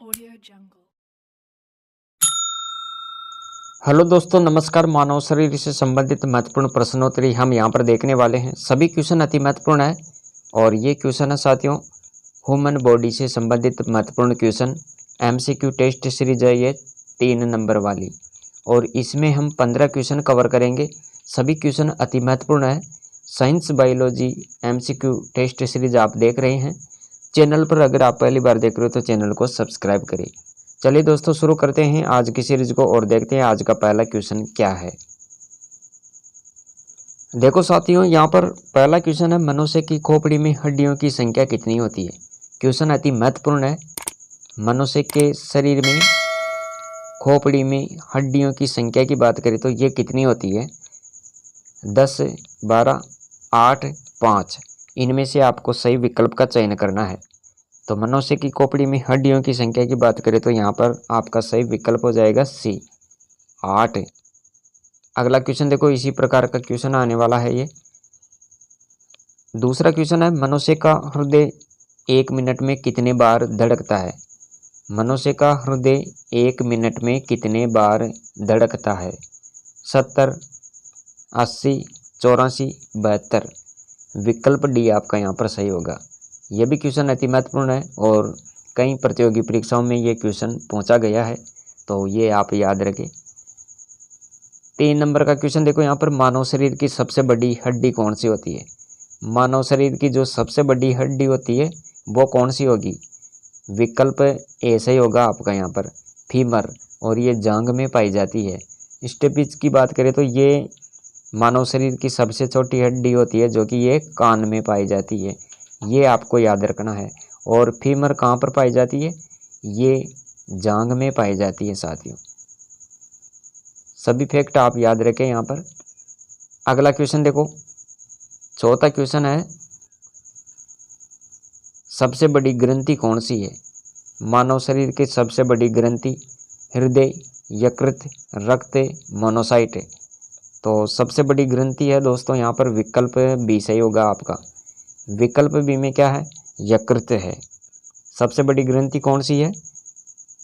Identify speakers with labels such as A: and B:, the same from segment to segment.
A: Audio Jungle.
B: Hello दोस्तों, नमस्कार। मानव शरीर से संबंधित महत्वपूर्ण प्रश्नोत्तरी हम यहाँ पर देखने वाले हैं। सभी क्वेश्चन अति महत्वपूर्ण है और ये क्वेश्चन है साथियों ह्यूमन बॉडी से संबंधित महत्वपूर्ण क्वेश्चन। एमसीक्यू टेस्ट सीरीज है ये 3 नंबर वाली, और इसमें हम 15 क्वेश्चन कवर करेंगे। सभी क्वेश्चन अति महत्वपूर्ण है। Science biology MCQ test series आप देख रहे हैं। चैनल पर अगर आप पहली बार देख रहे हो तो चैनल को सब्सक्राइब करें। चलिए दोस्तों, शुरू करते हैं आज की सीरीज को और देखते हैं आज का पहला क्वेश्चन क्या है। देखो साथियों, यहाँ पर पहला क्वेश्चन है, मनुष्य की खोपड़ी में हड्डियों की संख्या कितनी होती है। क्वेश्चन अति महत्वपूर्ण है। मनुष्य के शरीर में खोपड़ी में हड्डियों की संख्या की बात करें तो ये कितनी होती है। 10, 12, 8, 5। इनमें से आपको सही विकल्प का चयन करना है। तो मनुष्य की खोपड़ी में हड्डियों की संख्या की बात करें तो यहाँ पर आपका सही विकल्प हो जाएगा सी, 8। अगला क्वेश्चन देखो, इसी प्रकार का क्वेश्चन आने वाला है। ये दूसरा क्वेश्चन है, मनुष्य का हृदय 1 मिनट में कितने बार धड़कता है। मनुष्य का हृदय 1 मिनट में कितने बार धड़कता है। 70, 80, 84, 72। विकल्प डी आपका यहाँ पर सही होगा। यह भी क्वेश्चन अति महत्वपूर्ण है और कई प्रतियोगी परीक्षाओं में ये क्वेश्चन पहुंचा गया है, तो ये आप याद रखें। 3 नंबर का क्वेश्चन देखो, यहाँ पर मानव शरीर की सबसे बड़ी हड्डी कौन सी होती है। मानव शरीर की जो सबसे बड़ी हड्डी होती है वो कौन सी होगी। विकल्प ए सही होगा आपका यहाँ पर, फीमर, और ये जांघ में पाई जाती है। स्टेपिज की बात करें तो ये मानव शरीर की सबसे छोटी हड्डी होती है जो कि ये कान में पाई जाती है। ये आपको याद रखना है। और फीमर कहाँ पर पाई जाती है, ये जांघ में पाई जाती है साथियों। सभी फैक्ट आप याद रखें यहाँ पर। अगला क्वेश्चन देखो, चौथा क्वेश्चन है, सबसे बड़ी ग्रंथि कौन सी है। मानव शरीर की सबसे बड़ी ग्रंथि हृदय, यकृत, रक्त, मोनोसाइट। तो सबसे बड़ी ग्रंथि है दोस्तों यहाँ पर विकल्प बी सही होगा आपका। विकल्प बी में क्या है, यकृत है। सबसे बड़ी ग्रंथि कौन सी है,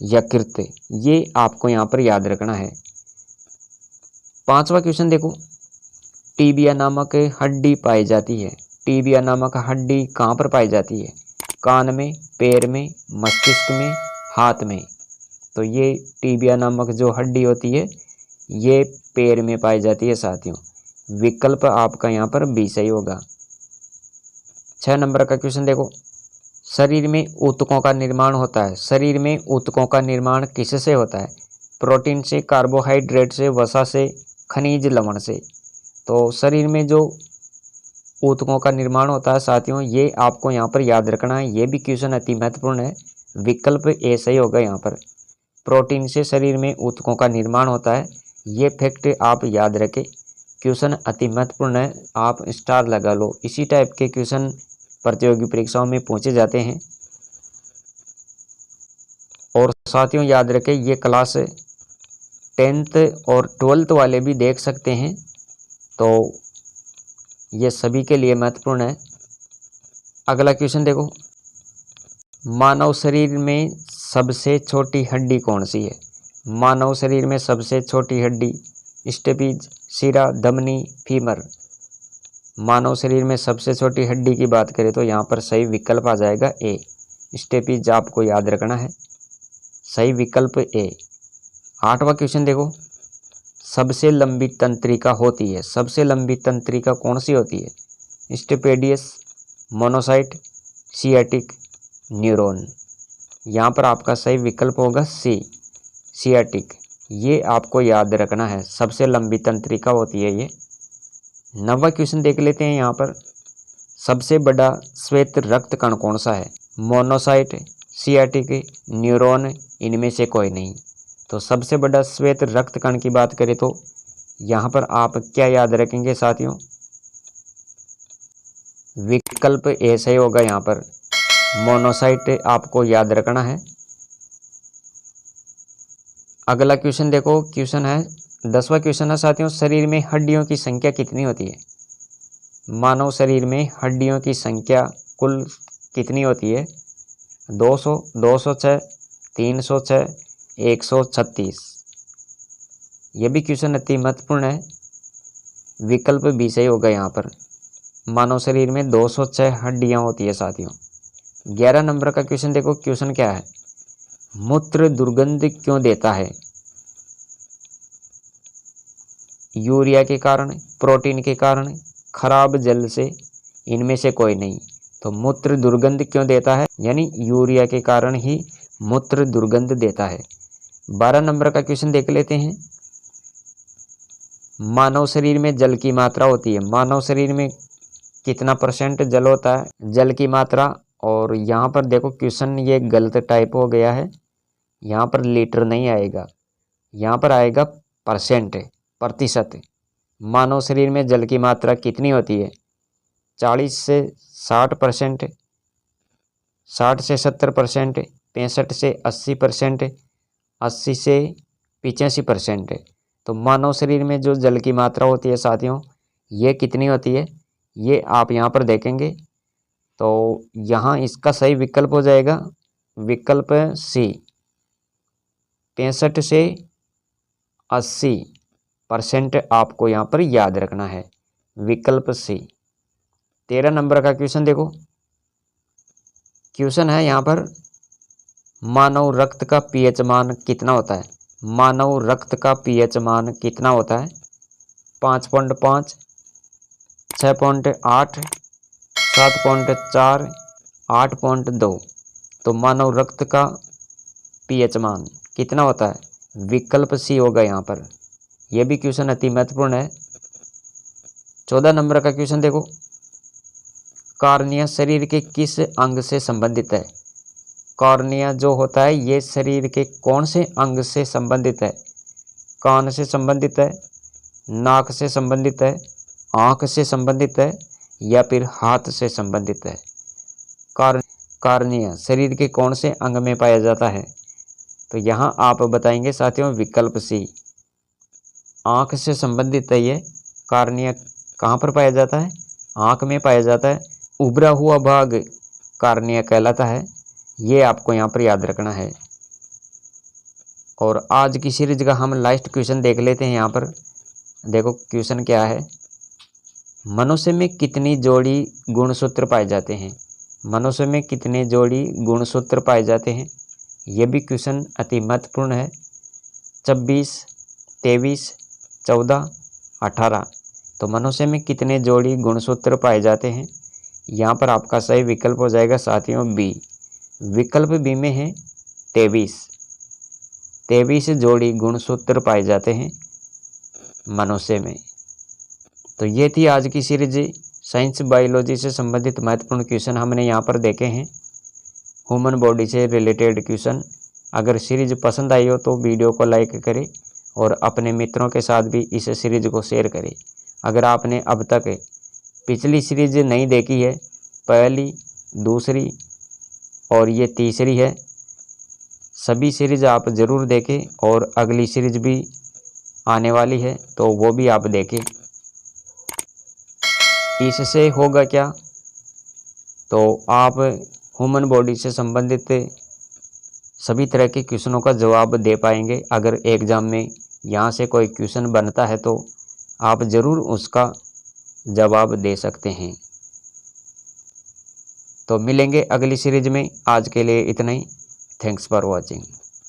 B: यकृत। ये आपको यहाँ पर याद रखना है। पांचवा क्वेश्चन देखो, टीबिया नामक हड्डी पाई जाती है। टीबिया नामक हड्डी कहाँ पर पाई जाती है। कान में, पैर में, मस्तिष्क में, हाथ में। तो ये टीबिया नामक जो हड्डी होती है ये पैर में पाई जाती है साथियों। विकल्प आपका यहाँ पर बी सही होगा। 6 नंबर का क्वेश्चन देखो, शरीर में ऊतकों का निर्माण होता है। शरीर में ऊतकों का निर्माण किससे होता है। प्रोटीन से, कार्बोहाइड्रेट से, वसा से, खनिज लवण से। तो शरीर में जो ऊतकों का निर्माण होता है साथियों, ये आपको यहाँ पर याद रखना है। ये भी क्वेश्चन अति महत्वपूर्ण है। विकल्प ए सही होगा यहाँ पर। प्रोटीन से शरीर में ऊतकों का निर्माण होता है। ये फैक्ट आप याद रखें। क्वेश्चन अति महत्वपूर्ण है, आप स्टार लगा लो। इसी टाइप के क्वेश्चन प्रतियोगी परीक्षाओं में पूछे जाते हैं। और साथियों याद रखें, ये क्लास 10th और 12th वाले भी देख सकते हैं, तो ये सभी के लिए महत्वपूर्ण है। अगला क्वेश्चन देखो, मानव शरीर में सबसे छोटी हड्डी कौन सी है। मानव शरीर में सबसे छोटी हड्डी स्टेपीज, सिरा, धमनी, फीमर। मानव शरीर में सबसे छोटी हड्डी की बात करें तो यहाँ पर सही विकल्प आ जाएगा ए, स्टेपीज। आपको याद रखना है, सही विकल्प ए। 8वां क्वेश्चन देखो, सबसे लंबी तंत्रिका होती है। सबसे लंबी तंत्रिका कौन सी होती है। Stapedius, monocyte, sciatic, neuron. यहाँ पर आपका सही विकल्प होगा सी, सियाटिक। ये आपको याद रखना है, सबसे लंबी तंत्रिका होती है ये। 9वां क्वेश्चन देख लेते हैं यहाँ पर, सबसे बड़ा श्वेत रक्त कण कौन सा है। मोनोसाइट, सियाटिक, न्यूरॉन, इनमें से कोई नहीं। तो सबसे बड़ा श्वेत रक्त कण की बात करें तो यहाँ पर आप क्या याद रखेंगे साथियों, विकल्प ए सही होगा यहाँ पर। मोनोसाइट आपको याद रखना है। अगला क्वेश्चन देखो, क्वेश्चन है 10वां क्वेश्चन है साथियों, शरीर में हड्डियों की संख्या कितनी होती है। मानव शरीर में हड्डियों की संख्या कुल कितनी होती है। 200, 206, 306, 136। ये भी क्वेश्चन अति महत्वपूर्ण है। विकल्प बी सही होगा यहाँ पर। मानव शरीर में 206 हड्डियां होती है साथियों। 11 नंबर का क्वेश्चन देखो, क्वेश्चन क्या है? मूत्र दुर्गंध क्यों देता है? यूरिया के कारण, प्रोटीन के कारण, खराब जल से, इनमें से कोई नहीं। तो मूत्र दुर्गंध क्यों देता है? यानी यूरिया के कारण ही मूत्र दुर्गंध देता है। 12 नंबर का क्वेश्चन देख लेते हैं। मानव शरीर में जल की मात्रा होती है। मानव शरीर में कितना % जल होता है? जल की मात्रा। और यहाँ पर देखो क्वेश्चन ये गलत टाइप हो गया है। यहाँ पर लीटर नहीं आएगा, यहाँ पर आएगा %, प्रतिशत। मानव शरीर में जल की मात्रा कितनी होती है? 40 से 60%, 60 से 70%, 65 से 80%, 80 से 85%। तो मानव शरीर में जो जल की मात्रा होती है साथियों, ये कितनी होती है? ये आप यहाँ पर देखेंगे तो यहाँ इसका सही विकल्प हो जाएगा विकल्प सी, 65 से 80% आपको यहाँ पर याद रखना है, विकल्प सी। 13 नंबर का क्वेश्चन देखो, क्वेश्चन है यहाँ पर मानव रक्त का पीएच मान कितना होता है? मानव रक्त का पीएच मान कितना होता है? 5.5, 6.8, 7.4, 8.2। तो मानव रक्त का पीएच मान कितना होता है? विकल्प सी होगा यहाँ पर। यह भी क्वेश्चन अति महत्वपूर्ण है। 14 नंबर का क्वेश्चन देखो, कॉर्निया शरीर के किस अंग से संबंधित है? कॉर्निया जो होता है ये शरीर के कौन से अंग से संबंधित है? कान से संबंधित है, नाक से संबंधित है, आँख से संबंधित है, या फिर हाथ से संबंधित है? कॉर्निया शरीर के कौन से अंग में पाया जाता है? तो यहाँ आप बताएंगे साथियों विकल्प सी, आँख से संबंधित है। ये कॉर्निया कहाँ पर पाया जाता है? आँख में पाया जाता है। उभरा हुआ भाग कॉर्निया कहलाता है। ये आपको यहाँ पर याद रखना है। और आज की सीरीज का हम लास्ट क्वेश्चन देख लेते हैं। यहाँ पर देखो क्वेश्चन क्या है, मनुष्य में कितनी जोड़ी गुणसूत्र पाए जाते हैं? मनुष्य में कितने जोड़ी गुणसूत्र पाए जाते हैं? यह भी क्वेश्चन अति महत्वपूर्ण है। 26, 23, 14, 18। तो मनुष्य में कितने जोड़ी गुणसूत्र पाए जाते हैं? यहाँ पर आपका सही विकल्प हो जाएगा साथियों बी, विकल्प बी में है 23। 23 जोड़ी गुणसूत्र पाए जाते हैं मनुष्य में। तो ये थी आज की सीरीज, साइंस बायोलॉजी से संबंधित महत्वपूर्ण क्वेश्चन हमने यहाँ पर देखे हैं, ह्यूमन बॉडी से रिलेटेड क्वेश्चन। अगर सीरीज पसंद आई हो तो वीडियो को लाइक करें और अपने मित्रों के साथ भी इस सीरीज को शेयर करें। अगर आपने अब तक पिछली सीरीज नहीं देखी है, पहली, दूसरी और ये तीसरी है, सभी सीरीज आप ज़रूर देखें। और अगली सीरीज भी आने वाली है तो वो भी आप देखें। इससे होगा क्या, तो आप ह्यूमन बॉडी से संबंधित सभी तरह के क्वेश्चनों का जवाब दे पाएंगे। अगर एग्ज़ाम में यहाँ से कोई क्वेश्चन बनता है तो आप ज़रूर उसका जवाब दे सकते हैं। तो मिलेंगे अगली सीरीज में। आज के लिए इतना ही। Thanks for watching.